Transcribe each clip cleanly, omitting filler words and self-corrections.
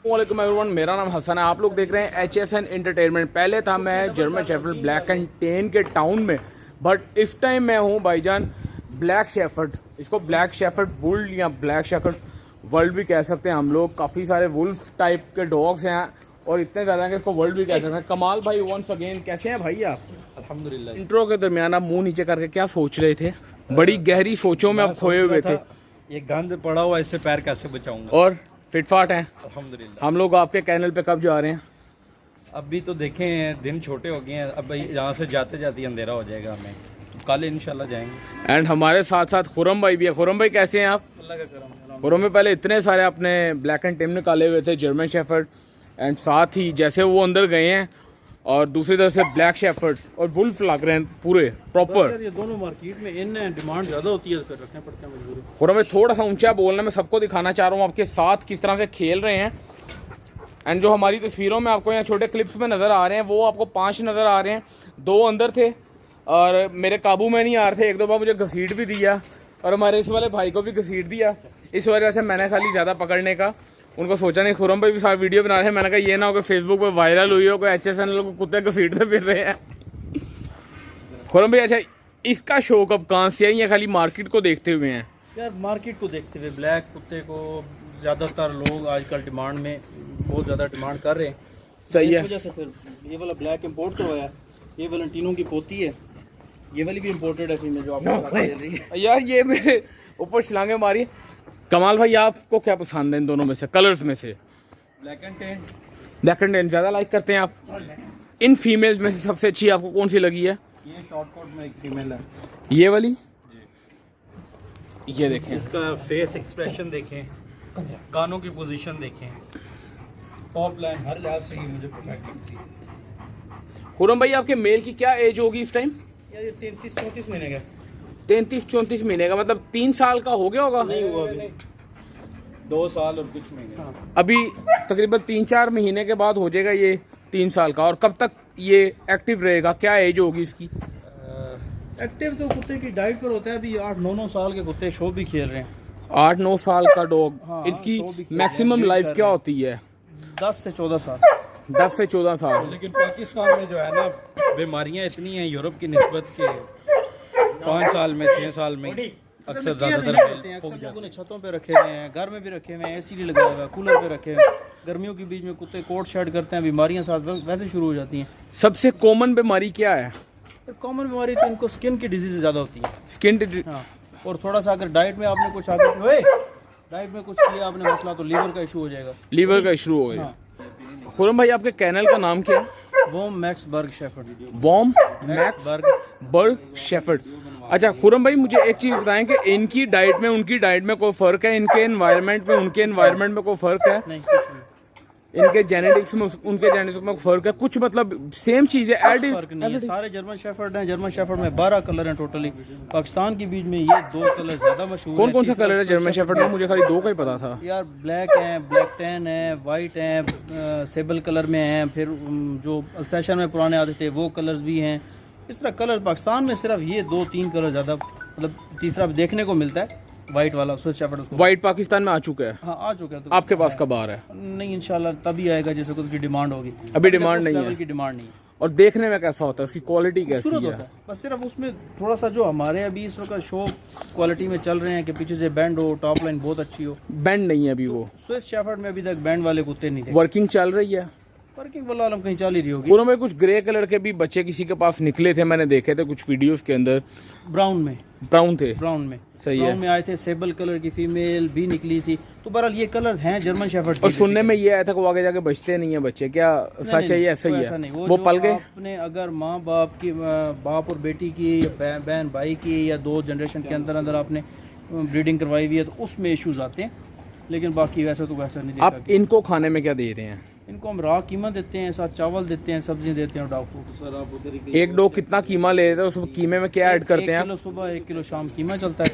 वालेकुम एवरीवन, मेरा नाम हसन है। आप लोग देख रहे हैं HSN एंटरटेनमेंट। पहले था मैं German shepherd black and ten के टाउन में, बट इस टाइम मैं हूँ भाईजान ब्लैक शेफर्ड। इसको ब्लैक शेफर्ड वुल्फ या ब्लैक शेफर्ड वर्ल्ड भी कह सकते हैं हम लोग। काफ़ी सारे वुल्फ टाइप के डॉग्स हैं और इतने ज़्यादा हैं कि इसको वर्ल्ड भी कह सकते हैं। कमाल भाई वंस अगेन, कैसे हैं भाई आप? अल्हम्दुलिल्लाह। इंट्रो के दरमियान आप मुंह नीचे करके क्या सोच रहे थे? बड़ी गहरी सोचों में आप खोए हुए थे। ये गंद पड़ा हुआ, इससे पैर कैसे बचाऊंगा? और फिटफाट हैं अल्हम्दुलिल्लाह। हम लोग। आपके कैनल पे कब जा रहे हैं? अभी तो देखें, दिन छोटे हो गए हैं। अब यहाँ से जाते जाते अंधेरा हो जाएगा हमें, तो कल इंशाल्लाह जाएंगे। एंड हमारे साथ साथ खुरम भाई भी है। खुरम भाई कैसे हैं आप? अल्लाह का करम। खुरम में पहले इतने सारे अपने ब्लैक एंड टेम निकाले हुए थे, जर्मन शेफर्ड, एंड साथ ही जैसे वो अंदर गए हैं और दूसरी तरफ से ब्लैक शेफर्ड और वुल्फ लग रहे हैं पूरे प्रॉपर। ये दोनों मार्केट में इन डिमांड ज़्यादा होती है, फिर रखने पड़ते हैं मजबूरी। खुरम भाई थोड़ा सा ऊंचा बोलना, मैं सबको दिखाना चाह रहा हूँ आपके साथ किस तरह से खेल रहे हैं। एंड जो हमारी तस्वीरों में आपको यहाँ छोटे क्लिप्स में नज़र आ रहे हैं, वो आपको 5 नज़र आ रहे हैं। 2 अंदर थे और मेरे काबू में नहीं आ रहे थे। 1-2 बार मुझे घसीट भी दिया और हमारे इस वाले भाई को भी घसीट दिया। इस वजह से मैंने खाली ज़्यादा पकड़ने का उनको सोचा नहीं। खुरम भाई भी सारे वीडियो बना रहे हैं। मैंने कहा ये ना हो कि फेसबुक पे वायरल हुई हो, कोई HSN लोग कुत्ते घसीटते फिर रहे हैं। खुरम भाई अच्छा, इसका शौक अब कहाँ से है या खाली मार्केट को देखते हुए हैं? यार मार्केट को देखते हुए ब्लैक कुत्ते को ज़्यादातर लोग आजकल डिमांड में बहुत ज़्यादा डिमांड कर रहे हैं। सही है। इस वजह से फिर ये वाला ब्लैक इंपोर्ट करवाया। ये वैलेंटिनो की पोती है, ये वाली भी इंपोर्टेड है फीमेल जो आपको चल रही है। यार ये मेरे ऊपर छलांगे मारी। कमाल भाई आपको क्या पसंद है इन दोनों में से, कलर्स में से? Black and ten. Black and ten ज़्यादा लाइक करते हैं आप? इन फीमेल्स में से सबसे अच्छी आपको कौन सी लगी है? ये शॉर्ट कोट में एक फीमेल है, ये वाली। ये देखें, इसका फेस एक्सप्रेशन देखें, कानों की पोजीशन देखें, टॉप लाइन हर लिहाज से ही मुझे परफेक्ट लगती है। खुरम भाई आपके मेल की क्या एज होगी इस टाइम? यार ये 33-34 महीने का। 33-34 महीने का, मतलब 3 साल का हो गया होगा? नहीं हुआ अभी, 2 साल और कुछ महीने। अभी तकरीबन 3-4 महीने के बाद हो जाएगा ये 3 साल का। और कब तक ये एक्टिव रहेगा? क्या एज होगी इसकी? एक्टिव तो कुत्ते की डाइट पर होता है। अभी 8-9 साल के कुत्ते शो भी खेल रहे हैं। 8-9 साल का डॉग। हाँ, इसकी शो भी खेल मैक्सिमम रहे हैं, लाइफ कर क्या रहे हैं। होती है? 10 से 14 साल। 10 से 14 साल। लेकिन पाकिस्तान में जो है ना, बीमारियां इतनी हैं यूरोप की निस्बत के 5 साल में 6 साल में अक्सर ज़्यादातर लोगों ने छतों पे रखे हुए हैं, घर में भी रखे हुए हैं, AC लगाया हुआ है, कूलर पे रखे हुए हैं। गर्मियों के बीच में कुत्ते कोट शर्ट करते हैं, बीमारियां साथ वैसे शुरू हो जाती हैं। सबसे कॉमन बीमारी क्या है? कॉमन बीमारी तो इनको स्किन की डिजीज ज़्यादा होती है। स्किन। हाँ, और थोड़ा सा अगर डाइट में आपने कुछ डाइट में कुछ किया आपने मसला, तो लीवर का इशू हो जाएगा। लीवर का इशू हो गया। हाँ। खुरम भाई आपके कैनल का नाम क्या है? वो मैक्स बर्ग शेफर्ड। वॉर्म मैक्स बर्ग शेफर्ड। अच्छा खुरम भाई मुझे एक चीज़ बताएं कि इनकी डाइट में उनकी डाइट में कोई फ़र्क है? इनके एनवायरनमेंट में उनके एनवायरनमेंट में कोई फ़र्क है? नहीं, कुछ नहीं। इनके जेनेटिक्स में उनके जेनेटिक्स में फ़र्क है? कुछ मतलब सेम चीज़ है? एड फर्क नहीं है। सारे जर्मन शेफर्ड हैं। जर्मन शेफर्ड में 12 कलर हैं टोटली। पाकिस्तान के बीच में ये 2 कलर ज़्यादा मशहूर। कौन कौन सा कलर है जर्मन शेफर्ड में? मुझे खाली 2 का ही पता था यार। ब्लैक है, ब्लैक टैन है, वाइट है, सेबल कलर में हैं, फिर जो अल्सेशन में पुराने आते थे वो कलर्स भी हैं। इस तरह कलर पाकिस्तान में सिर्फ ये 2-3 कलर ज़्यादा, मतलब तीसरा देखने को मिलता है, वाइट वाला स्विस शेफर्ड। उसको वाइट पाकिस्तान में आ चुका है? हाँ आ चुका है। तो आपके पास कब आ रहा है? नहीं, इंशाल्लाह तभी आएगा जैसे कुछ की डिमांड होगी। अभी डिमांड नहीं है। की डिमांड नहीं है। और देखने में कैसा होता है? उसकी क्वालिटी कैसी खूबसूरत है? होता है, बस सिर्फ उसमें थोड़ा सा जो हमारे अभी इस वक्त शो क्वालिटी में चल रहे हैं कि पीछे से बैंड हो, टॉप लाइन बहुत अच्छी हो। बैंड नहीं है अभी वो। स्विस शेफर्ड में अभी तक बैंड वाले कुत्ते नहीं थे। वर्किंग चल रही है? वर्किंग वाला आलम कहीं चल ही रही होगी। दोनों में कुछ ग्रे कलर के भी बच्चे किसी के पास निकले थे, मैंने देखे थे कुछ वीडियोस के अंदर। ब्राउन में। ब्राउन थे? ब्राउन में सही है। ब्राउन में आए थे, सेबल कलर की फीमेल भी निकली थी। तो बहरहाल ये कलर्स हैं जर्मन शेफर्ड। और सुनने में ये आया था कि वो आगे जाके बचते नहीं है बच्चे, क्या सच है? ये ऐसा ही है? वो पल गए? आपने अगर माँ बाप की, बाप और बेटी की या बहन भाई की या 2 जनरेशन के अंदर अंदर आपने ब्रीडिंग करवाई हुई है तो उसमें इश्यूज आते हैं। लेकिन बाकी वैसे तो वैसा नहीं देखा। आप इनको खाने में क्या दे रहे हैं? इनको हम रॉ कीमा देते हैं, साथ चावल देते हैं, सब्जियां देते हैं और डॉग फूड। सर आप उधर एक डॉग कितना कीमा ले रहे थे? उस कीमे में क्या ऐड करते हैं? 1 किलो सुबह 1 किलो शाम कीमा चलता है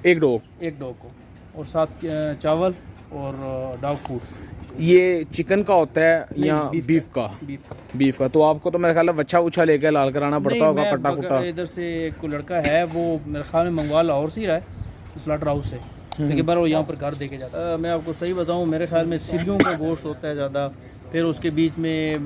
एक डॉग को, और साथ चावल और डॉग फूड। ये चिकन का होता है या बीफ का? बीफ का। तो आपको तो मेरे ख्याल में बच्चा उछा लेकर लाल कराना पड़ता होगा, कट्टा कुट्टा। इधर से एक लड़का है, वो मेरे ख्याल में मंगवा लाहौर से ही रहा है, स्लाटर हाउस से। लेकिन बार वो यहाँ पर घर देके जाता है। मैं आपको सही बताऊँ, मेरे ख्याल में सीरियों का गोश्त होता है ज़्यादा, फिर उसके बीच में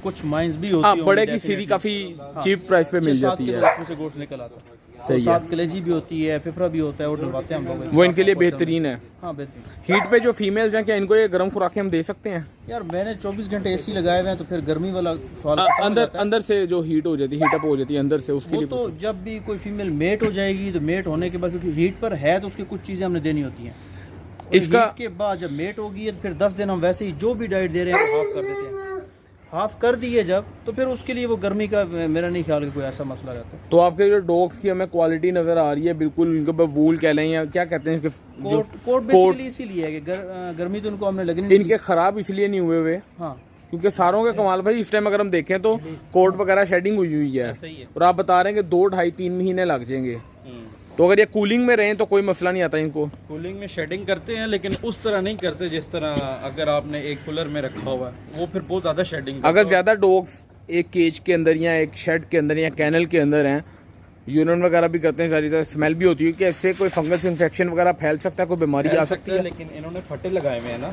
कुछ माइंस भी होती हाँ, हैं, बड़े की सीरी काफ़ी चीप प्राइस पे मिल जाती है। उसमें से गोश्त निकल आता है। सही है। साथ कलेजी भी होती है, फिफरा भी होता है, वो डलवाते हैं हम लोग। वो इनके लिए बेहतरीन है। हाँ बेहतरीन। हीट पे जो फीमेल्स हैं, क्या इनको ये गर्म खुराकें हम दे सकते हैं? यार मैंने 24 घंटे एसी लगाए हुए हैं, तो फिर गर्मी वाला सवाल अंदर से जो हीट हो जाती है, हीटअप हो जाती है अंदर से, उसके वो लिए तो जब भी कोई फीमेल मेट हो जाएगी, तो मेट होने के बाद क्योंकि हीट पर है तो उसकी कुछ चीज़ें हमने देनी होती हैं। इसका हीट के बाद जब मेट होगी है, तो फिर 10 दिन हम वैसे ही जो भी डाइट दे रहे हैं हाफ कर देते हैं। हाफ कर दिए जब, तो फिर उसके लिए वो गर्मी का मेरा नहीं ख्याल कि कोई ऐसा मसला रहता है। तो आपके जो डॉग्स की हमें क्वालिटी नजर आ रही है, बिल्कुल इनके ऊपर वूल कह लें या क्या कहते हैं इसके, कोट बेसिकली इसीलिए है कि गर्मी तो उनको हमने लगनी इनके खराब इसलिए नहीं हुए हुए, हाँ, क्योंकि सारों के कमाल भाई इस टाइम अगर हम देखें तो कोट वगैरह शेडिंग हुई हुई है, और आप बता रहे हैं कि 2, 2.5, 3 महीने लग जाएंगे। तो अगर ये कूलिंग में रहें तो कोई मसला नहीं आता इनको। कूलिंग में शेडिंग करते हैं, लेकिन उस तरह नहीं करते जिस तरह अगर आपने एक कूलर में रखा हुआ है, वो फिर बहुत ज़्यादा शेडिंग। अगर ज़्यादा डॉग्स एक केज के अंदर या एक शेड के अंदर या कैनल के अंदर हैं, यूरिन वगैरह भी करते हैं, सारी तरह स्मेल भी होती है, कि इससे कोई फंगस इन्फेक्शन वगैरह फैल सकता है, कोई बीमारी आ सकती है। लेकिन इन्होंने फटे लगाए हुए हैं ना,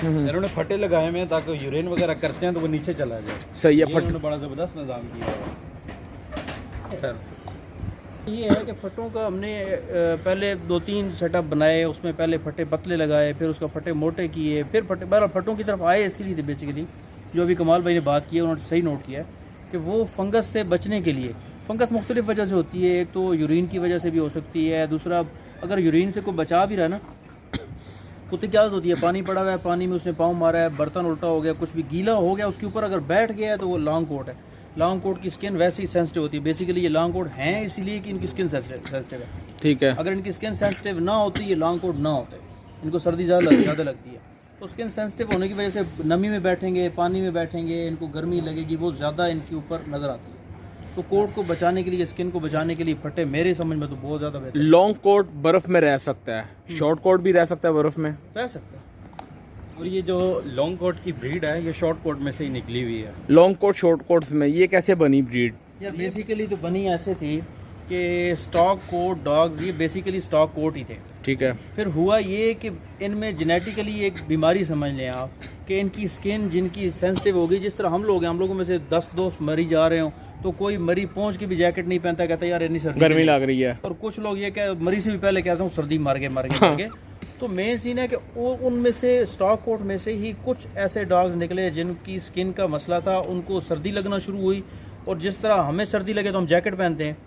इन्होंने फटे लगाए हुए हैं ताकि यूरिन वगैरह करते हैं तो वो नीचे चला जाए। सही है, इन्होंने बड़ा ज़बरदस्त निज़ाम किया है। ये है कि फटों का हमने पहले 2-3 सेटअप बनाए, उसमें पहले फटे पतले लगाए, फिर उसका फटे मोटे किए, फिर बहरहाल फटों की तरफ आए इसीलिए थे बेसिकली। जो अभी कमाल भाई ने बात की है, उन्होंने सही नोट किया है कि वो फंगस से बचने के लिए, फंगस मुख्तलिफ वजह से होती है, एक तो यूरिन की वजह से भी हो सकती है, दूसरा अगर यूरिन से कोई बचा भी रहा ना, कुत्ते की आदत होती है, पानी पड़ा हुआ है, पानी में उसने पाँव मारा है, बर्तन उल्टा हो गया, कुछ भी गीला हो गया, उसके ऊपर अगर बैठ गया है तो वो लॉन्ग कोट है। लॉन्ग कोट की स्किन वैसे ही सेंसिटिव होती है। बेसिकली ये लॉन्ग कोट हैं इसीलिए कि इनकी स्किन सेंसिटिव है। ठीक है। अगर इनकी स्किन सेंसिटिव ना होती, ये लॉन्ग कोट ना होते, इनको सर्दी ज़्यादा लगती है, तो स्किन सेंसिटिव होने की वजह से नमी में बैठेंगे, पानी में बैठेंगे, इनको गर्मी लगेगी, वो ज़्यादा इनके ऊपर नज़र आती है। तो कोट को बचाने के लिए, स्किन को बचाने के लिए फटे मेरे समझ में तो बहुत ज़्यादा बेहतर। लॉन्ग कोट बर्फ़ में रह सकता है, शॉर्ट कोट भी रह सकता है बर्फ़ में, रह सकता है। और ये जो लॉन्ग कोट की ब्रीड है, ये शॉर्ट कोट में से ही निकली हुई है। लॉन्ग कोट शॉर्ट कोट्स में ये कैसे बनी ब्रीड? यार बेसिकली तो बनी ऐसे थी कि स्टॉक कोट डॉग्स ये बेसिकली स्टॉक कोट ही थे। ठीक है। फिर हुआ ये कि इनमें जेनेटिकली एक बीमारी समझ लें आप, कि इनकी स्किन जिनकी सेंसिटिव होगी, जिस तरह हम लोग हैं, हम लोगों में से 10 दोस्त मरी जा रहे हो, तो कोई मरी पहुंच के भी जैकेट नहीं पहनता, कहता यार इतनी सर्दी गर्मी लग रही है, और कुछ लोग ये कह मरी से भी पहले कहते हैं सर्दी मर गए। तो मेन सीन है कि उनमें से स्टॉक कोट में से ही कुछ ऐसे डॉग्स निकले जिनकी स्किन का मसला था, उनको सर्दी लगना शुरू हुई, और जिस तरह हमें सर्दी लगे तो हम जैकेट पहनते हैं,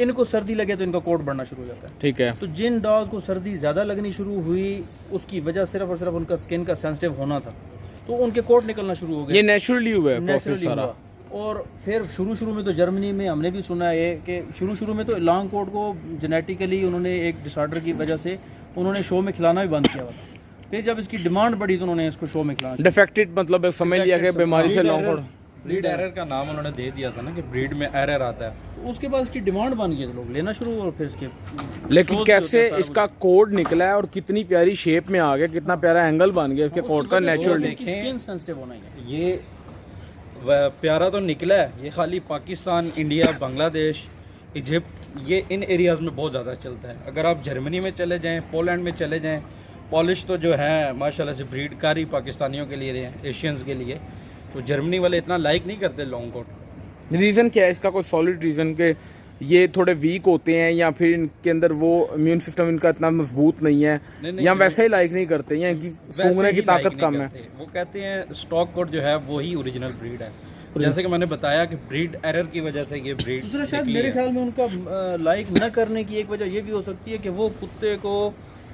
इनको सर्दी लगे तो इनका कोट बढ़ना शुरू हो जाता है। ठीक है। तो जिन डॉग्स को सर्दी ज़्यादा लगनी शुरू हुई, उसकी वजह सिर्फ और सिर्फ उनका स्किन का सेंसिटिव होना था, तो उनके कोट निकलना शुरू हो गए। ये नेचुरली हुआ है प्रोसेस सारा। और फिर शुरू में तो जर्मनी में हमने भी सुना है कि शुरू में तो लॉन्ग कोट को जेनेटिकली उन्होंने एक डिसऑर्डर की वजह से उन्होंने शो में खिलाना भी बंद किया हुआ था। फिर जब इसकी डिमांड बढ़ी तो उन्होंने इसको शो में खिलाना। डिफेक्टेड मतलब समझ लिया कि बीमारी से लॉन्ग कोट, ब्रीड एरर का नाम उन्होंने दे दिया था ना कि ब्रीड में एरर आता है, तो उसके बाद इसकी डिमांड बन गई, तो लोग लेना शुरू, और फिर इसके लेकिन कैसे इसका कोड निकला है और कितनी प्यारी शेप में आ गया, कितना प्यारा एंगल बन गया इसके कोड का नेचुरली। स्किन सेंसिटिव होना है ये प्यारा तो निकला है, ये खाली पाकिस्तान, इंडिया, बांग्लादेश, इजिप्ट, ये इन एरियाज़ में बहुत ज़्यादा चलता है। अगर आप जर्मनी में चले जाएं, पोलैंड में चले जाएं, पॉलिश तो जो है माशाल्लाह से ब्रीड कारी पाकिस्तानियों के लिए रहे हैं, एशियंस के लिए, तो जर्मनी वाले इतना लाइक नहीं करते लॉन्ग कोट। रीज़न क्या है इसका? कोई सॉलिड रीज़न के ये थोड़े वीक होते हैं, या फिर इनके अंदर वो इम्यून सिस्टम इनका इतना मजबूत नहीं है, या वैसे ही लाइक नहीं करते, या इनकी सूंघने की ताकत कम है? वो कहते हैं स्टॉक कोट जो है वही ओरिजिनल ब्रीड है। जैसे कि मैंने बताया कि ब्रीड एरर की वजह से ये ब्रीड, दूसरा शायद मेरे ख्याल में उनका लाइक न करने की एक वजह ये भी हो सकती है कि वो कुत्ते को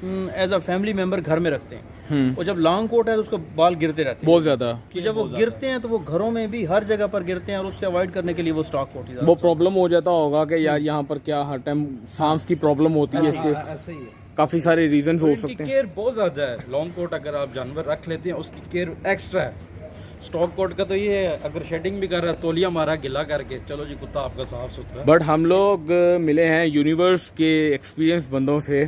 एज अ फैमिली मेंबर घर में रखते हैं, और जब लॉन्ग कोट है तो उसका बाल गिरते रहते हैं बहुत ज्यादा, कि जब वो गिरते हैं तो वो घरों में भी हर जगह पर गिरते हैं, और उससे अवॉइड करने के लिए वो स्टॉक कोट ही वो प्रॉब्लम हो जाता होगा कि यार यहाँ पर क्या हर टाइम सांस की प्रॉब्लम होती है, इससे ऐसे ही है। काफी सारे रीजन हो सकते हैं। केयर बहुत ज्यादा है लॉन्ग कोट, अगर आप जानवर रख लेते हैं उसकी केयर एक्स्ट्रा है। स्टॉक कोट का तो ये है, अगर शेडिंग भी कर रहा है, तौलिया मारा गिला करके, चलो जी कुत्ता आपका साफ सुथरा। बट हम लोग मिले हैं यूनिवर्स के एक्सपीरियंस बंदों से,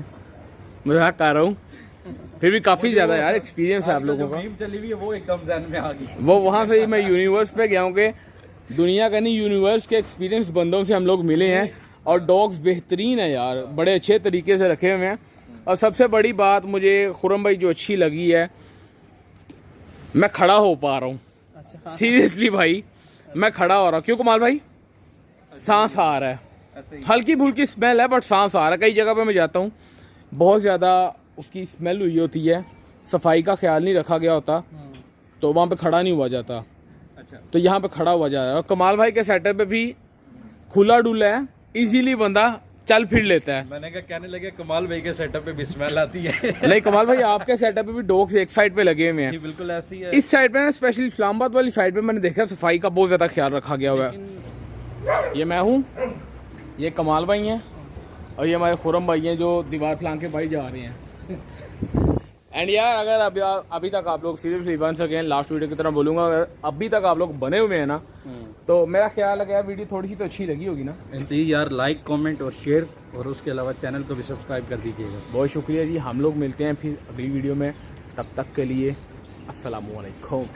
मजाक कर रहा हूँ, फिर भी काफी ज्यादा यार एक्सपीरियंस है आप लोगों का। चली हुई है वो एकदम ज़हन में आ गई, वो वहाँ से ही मैं यूनिवर्स पे गया हूँ कि दुनिया का नहीं, यूनिवर्स के एक्सपीरियंस बंदों से हम लोग मिले हैं, और डॉग्स बेहतरीन है यार, बड़े अच्छे तरीके से रखे हुए हैं। और सबसे बड़ी बात मुझे खुरम भाई जो अच्छी लगी है, मैं खड़ा हो पा रहा हूँ। अच्छा सीरियसली भाई मैं खड़ा हो रहा हूँ। क्यों कमाल भाई? सांस आ रहा है, ऐसे ही हल्की फुल्की स्मेल है बट सांस आ रहा है। कई जगह पे मैं जाता हूँ बहुत ज़्यादा उसकी स्मेल हुई होती है, सफाई का ख्याल नहीं रखा गया होता, तो वहाँ पे खड़ा नहीं हुआ जाता। अच्छा तो यहाँ पे खड़ा हुआ जा रहा है। और कमाल भाई के सेटअप पे भी खुला डुला है, इजीली बंदा चल फिर लेता है। मैंने कहा कहने लगे कमाल भाई के सेटअप पे भी स्मेल आती है। नहीं कमाल भाई आपके सेटअप पे भी डॉग्स एक साइड पे लगे हुए ये हैं, बिल्कुल ऐसी है। इस साइड पे ना स्पेशली इस्लामाबाद वाली साइड पे मैंने देखा सफाई का बहुत ज़्यादा ख्याल रखा गया हुआ है। ये मैं हूँ, ये कमाल भाई हैं और ये हमारे खुरम भाई हैं जो दीवार फलांग के भाई जा रहे हैं। एंड यार अगर अभी तक आप लोग सीरियसली बन सकें, लास्ट वीडियो की तरह बोलूँगा, अगर अभी तक आप लोग बने हुए हैं ना तो मेरा ख्याल है कि यार वीडियो थोड़ी सी तो अच्छी लगी होगी ना। प्लीज़ यार लाइक कमेंट और शेयर, और उसके अलावा चैनल को भी सब्सक्राइब कर दीजिएगा। बहुत शुक्रिया जी। हम लोग मिलते हैं फिर अगली वीडियो में, तब तक के लिए अस्सलामु अलैकुम।